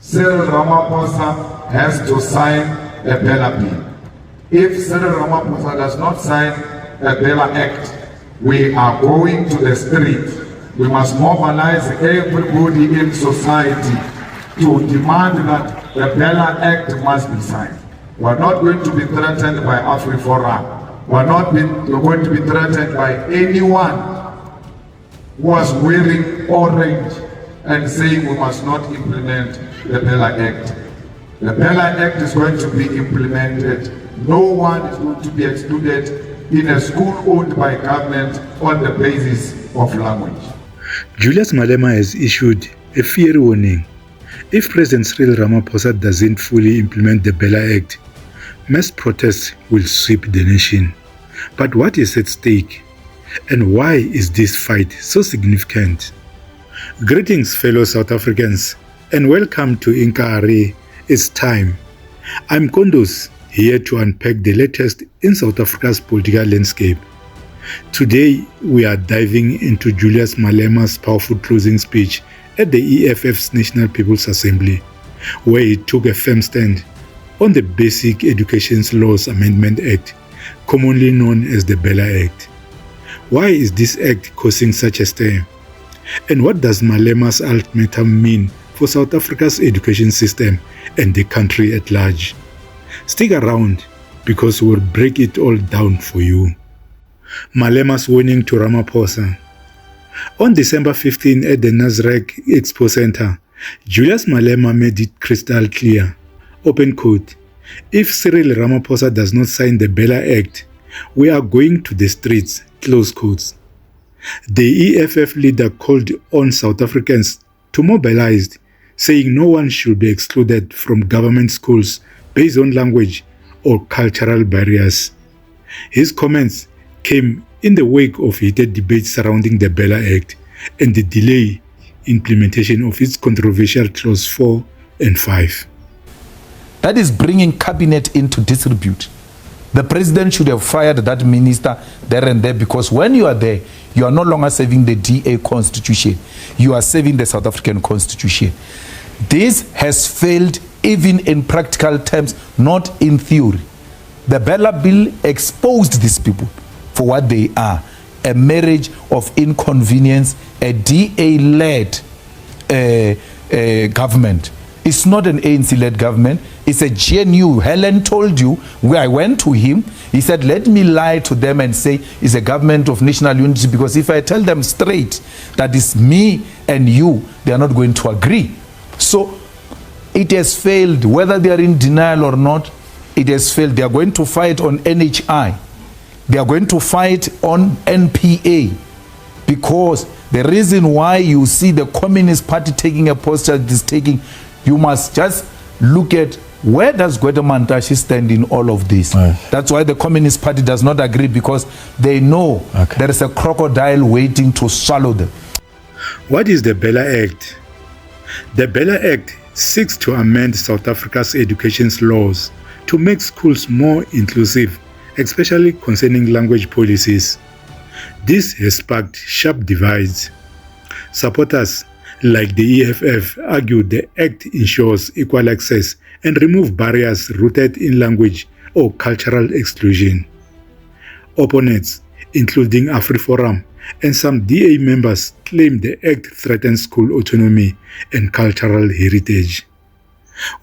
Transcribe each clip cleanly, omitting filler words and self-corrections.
Cyril Ramaphosa has to sign the BELA bill. If Cyril Ramaphosa does not sign the BELA Act, we are going to the street. We must mobilize everybody in society to demand that the BELA Act must be signed. We're not going to be threatened by Afriforum. We're going to be threatened by anyone who was wearing orange and saying we must not implement the BELA Act. The BELA Act is going to be implemented. No one is going to be excluded in a school owned by government on the basis of language. Julius Malema has issued a fear warning. If President Cyril Ramaphosa doesn't fully implement the BELA Act, mass protests will sweep the nation. But what is at stake? And why is this fight so significant? Greetings, fellow South Africans, and welcome to Inka. It's time. I'm Kondos, here to unpack the latest in South Africa's political landscape. Today, we are diving into Julius Malema's powerful closing speech at the EFF's National People's Assembly, where he took a firm stand on the Basic Education Laws Amendment Act, commonly known as the BELA Act. Why is this act causing such a stir? And what does Malema's ultimatum mean for South Africa's education system and the country at large? Stick around, because we'll break it all down for you. Malema's warning to Ramaphosa. On December 15 at the Nasrec Expo Center, Julius Malema made it crystal clear, open quote, "If Cyril Ramaphosa does not sign the BELA Act, we are going to the streets," close quotes. The EFF leader called on South Africans to mobilize, saying no one should be excluded from government schools based on language or cultural barriers. His comments came in the wake of heated debates surrounding the BELA Act and the delay implementation of its controversial Clause 4 and 5. That is bringing cabinet into disrepute. The president should have fired that minister there and there, because when you are there, you are no longer serving the DA constitution. You are serving the South African constitution. This has failed even in practical terms, not in theory. The BELA bill exposed these people for what they are: a marriage of inconvenience, a DA-led government. It's not an ANC-led government. It's a GNU. Helen told you, where I went to him, he said, let me lie to them and say it's a government of national unity, because if I tell them straight that it's me and you, they are not going to agree. So it has failed. Whether they are in denial or not, it has failed. They are going to fight on NHI. They are going to fight on NPA, because the reason why you see the Communist Party taking a posture it is taking, you must just look at where does Gwede Mantashe stand in all of this. Right. That's why the Communist Party does not agree, because they know there is a crocodile waiting to swallow them. What is the BELA Act? The BELA Act seeks to amend South Africa's education laws to make schools more inclusive, especially concerning language policies. This has sparked sharp divides. Supporters like the EFF argue the Act ensures equal access and remove barriers rooted in language or cultural exclusion. Opponents, including Afriforum and some DA members, claim the Act threatens school autonomy and cultural heritage.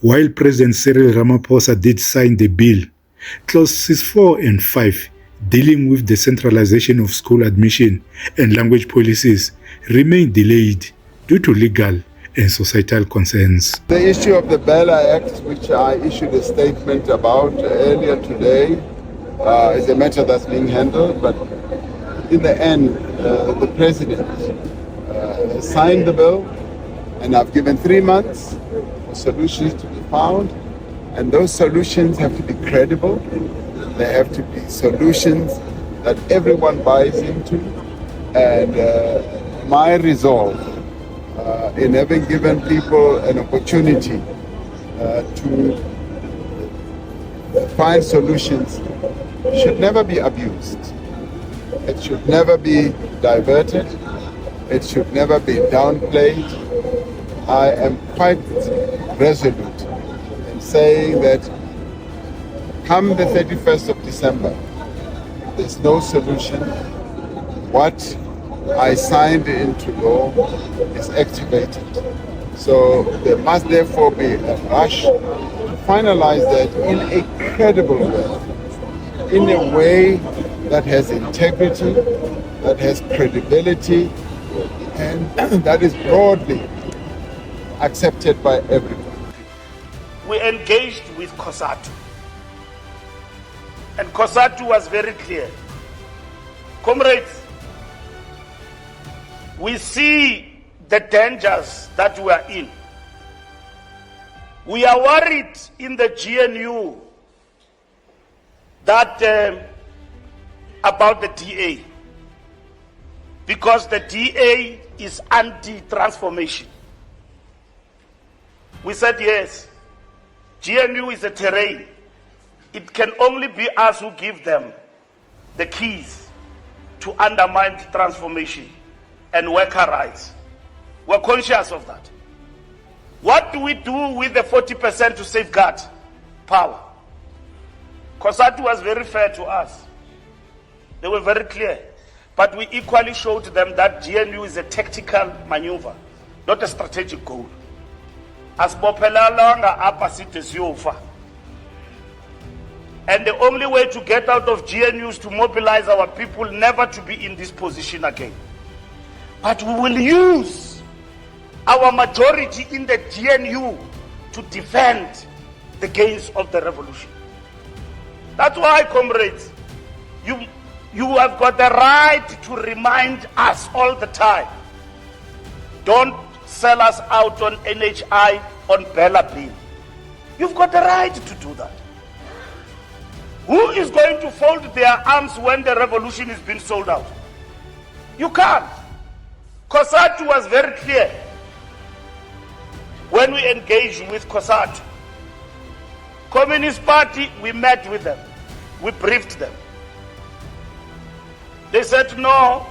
While President Cyril Ramaphosa did sign the bill, Clauses 4 and 5, dealing with the centralization of school admission and language policies, remain delayed due to legal and societal concerns. The issue of the BELA Act, which I issued a statement about earlier today, is a matter that's being handled, but in the end, the President signed the bill, and I've given 3 months for solutions to be found, and those solutions have to be credible. They have to be solutions that everyone buys into, and my resolve in having given people an opportunity to find solutions should never be abused. It should never be diverted. It should never be downplayed. I am quite resolute in saying that come the 31st of December, there's no solution. What I signed into law is activated. So there must therefore be a rush to finalize that in a credible way, in a way that has integrity, that has credibility, and that is broadly accepted by everyone. We engaged with COSATU, and COSATU was very clear. Comrades, we see the dangers that we are in. We are worried in the GNU that about the DA, because the DA is anti-transformation. We said yes, GNU is a terrain. It can only be us who give them the keys to undermine transformation and worker rights. We're conscious of that. What do we do with the 40% to safeguard power? COSATU was very fair to us. They were very clear. But we equally showed them that GNU is a tactical maneuver, not a strategic goal. As Bopelalanga Apasite Siofa. And the only way to get out of GNU is to mobilize our people never to be in this position again. But we will use our majority in the GNU to defend the gains of the revolution. That's why, comrades, you have got the right to remind us all the time. Don't sell us out on NHI, on BELA bill. You've got the right to do that. Who is going to fold their arms when the revolution is being sold out? You can't. COSATU was very clear. When we engaged with COSATU, Communist Party, we met with them. We briefed them. They said, no,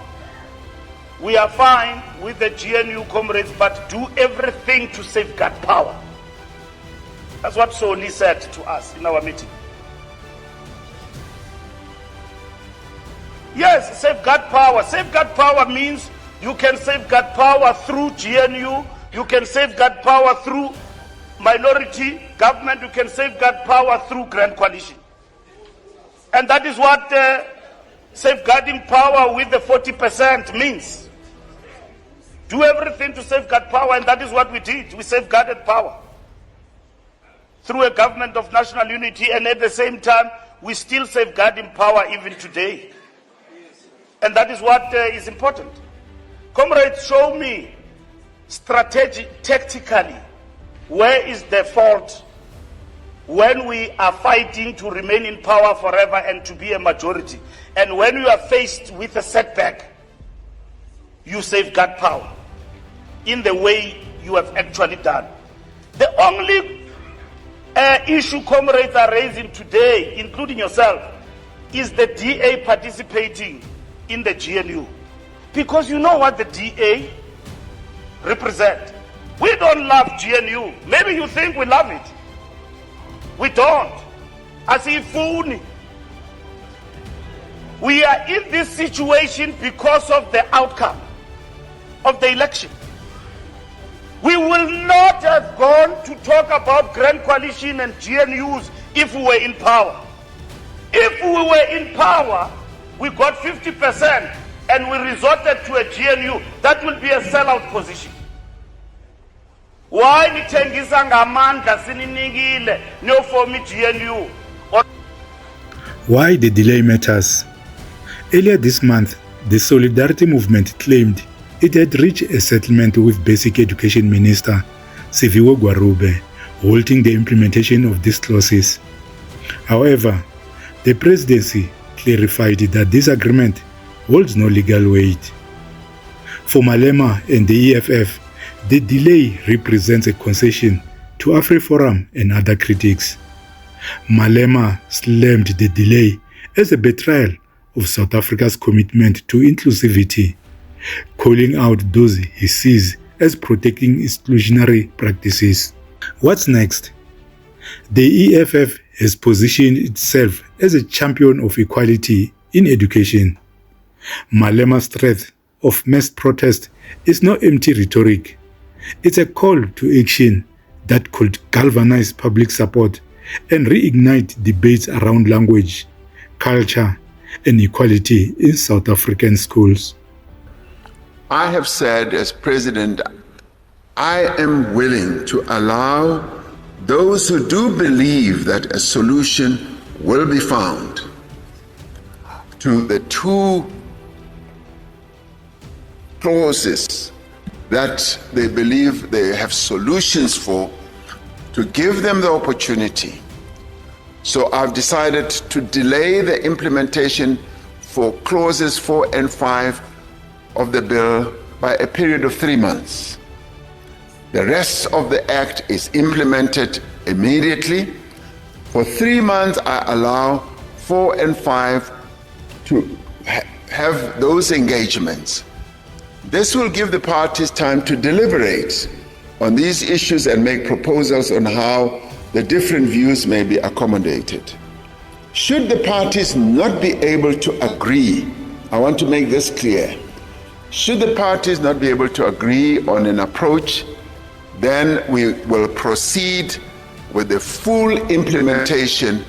we are fine with the GNU comrades, but do everything to safeguard power. That's what Soli said to us in our meeting. Yes, safeguard power. Safeguard power means you can safeguard power through GNU, you can safeguard power through minority government, you can safeguard power through Grand Coalition. And that is what safeguarding power with the 40% means. Do everything to safeguard power, and that is what we did. We safeguarded power through a government of national unity, and at the same time, we still safeguarding power even today. And that is what is important. Comrades, show me tactically, where is the fault when we are fighting to remain in power forever and to be a majority. And when you are faced with a setback, you safeguard power in the way you have actually done. The only issue comrades are raising today, including yourself, is the DA participating in the GNU. Because you know what the DA represent. We don't love GNU. Maybe you think we love it. We don't. As if we are in this situation because of the outcome of the election. We will not have gone to talk about Grand Coalition and GNUs if we were in power. If we were in power, we got 50% and we resorted to a GNU. That will be a sellout position. Why nithengisa ngamandla sininingile no for me GNU? Why the delay matters. Earlier this month, the Solidarity Movement claimed it had reached a settlement with Basic Education Minister Siviwe Gwarube, halting the implementation of these clauses. However, the presidency clarified that this agreement holds no legal weight. For Malema and the EFF, the delay represents a concession to Afriforum and other critics. Malema slammed the delay as a betrayal of South Africa's commitment to inclusivity, calling out those he sees as protecting exclusionary practices. What's next? The EFF has positioned itself as a champion of equality in education. Malema's threat of mass protest is not empty rhetoric. It's a call to action that could galvanize public support and reignite debates around language, culture, and equality in South African schools. I have said as president, I am willing to allow those who do believe that a solution will be found to the two clauses that they believe they have solutions for, to give them the opportunity. So I've decided to delay the implementation for clauses 4 and 5 of the bill by a period of 3 months. The rest of the act is implemented immediately. For 3 months, I allow 4 and 5 to have those engagements. This will give the parties time to deliberate on these issues and make proposals on how the different views may be accommodated. Should the parties not be able to agree, I want to make this clear, should the parties not be able to agree on an approach, then we will proceed with the full implementation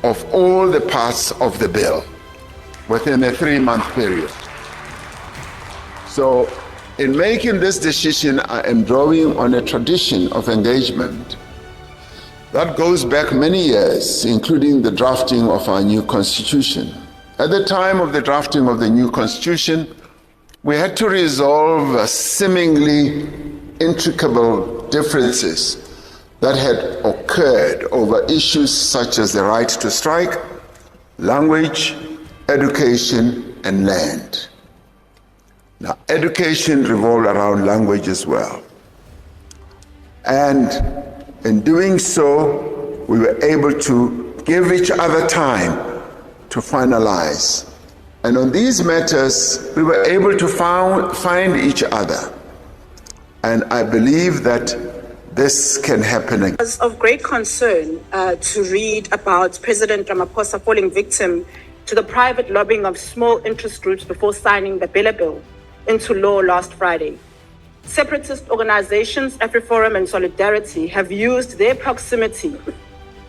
of all the parts of the bill within a 3-month period. So in making this decision, I am drawing on a tradition of engagement that goes back many years, including the drafting of our new constitution. At the time of the drafting of the new constitution, we had to resolve seemingly intricate differences that had occurred over issues such as the right to strike, language, education, and land. Now, education revolved around language as well. And in doing so, we were able to give each other time to finalize. And on these matters, we were able to find each other. And I believe that this can happen again. It was of great concern to read about President Ramaphosa falling victim to the private lobbying of small interest groups before signing the BELA bill into law last Friday. Separatist organizations, Afriforum and Solidarity, have used their proximity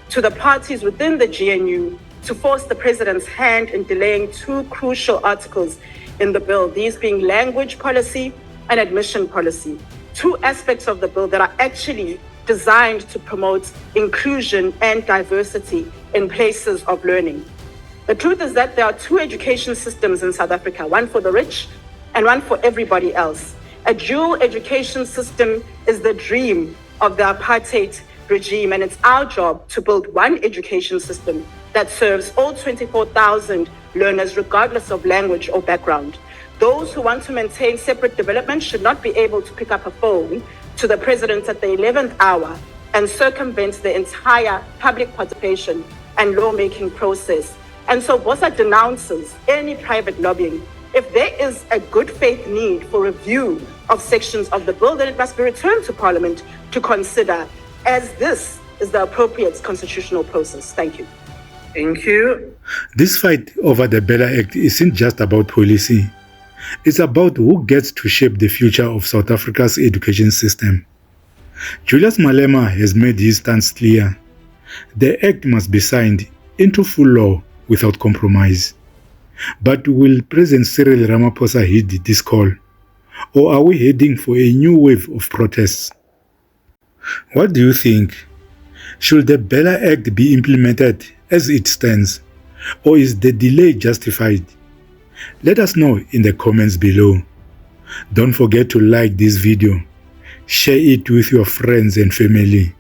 to the parties within the GNU to force the president's hand in delaying 2 crucial articles in the bill, these being language policy and admission policy, 2 aspects of the bill that are actually designed to promote inclusion and diversity in places of learning. The truth is that there are 2 education systems in South Africa, one for the rich and one for everybody else. A dual education system is the dream of the apartheid regime, and it's our job to build one education system that serves all 24,000 learners regardless of language or background. Those who want to maintain separate development should not be able to pick up a phone to the president at the 11th hour and circumvent the entire public participation and lawmaking process. And so BOSA denounces any private lobbying. If there is a good faith need for review of sections of the bill, then it must be returned to Parliament to consider, as this is the appropriate constitutional process. Thank you. Thank you. This fight over the BELA Act isn't just about policy. It's about who gets to shape the future of South Africa's education system. Julius Malema has made his stance clear. The act must be signed into full law without compromise. But will President Cyril Ramaphosa heed this call? Or are we heading for a new wave of protests? What do you think? Should the BELA Act be implemented as it stands? Or is the delay justified? Let us know in the comments below. Don't forget to like this video, share it with your friends and family,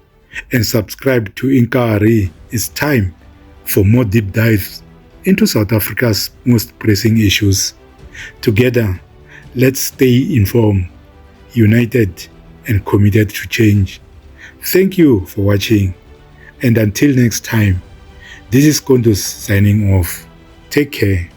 and subscribe to Inkari. It's time for more deep dives into South Africa's most pressing issues. Together, let's stay informed, united, and committed to change. Thank you for watching, and until next time, this is Kondos signing off. Take care.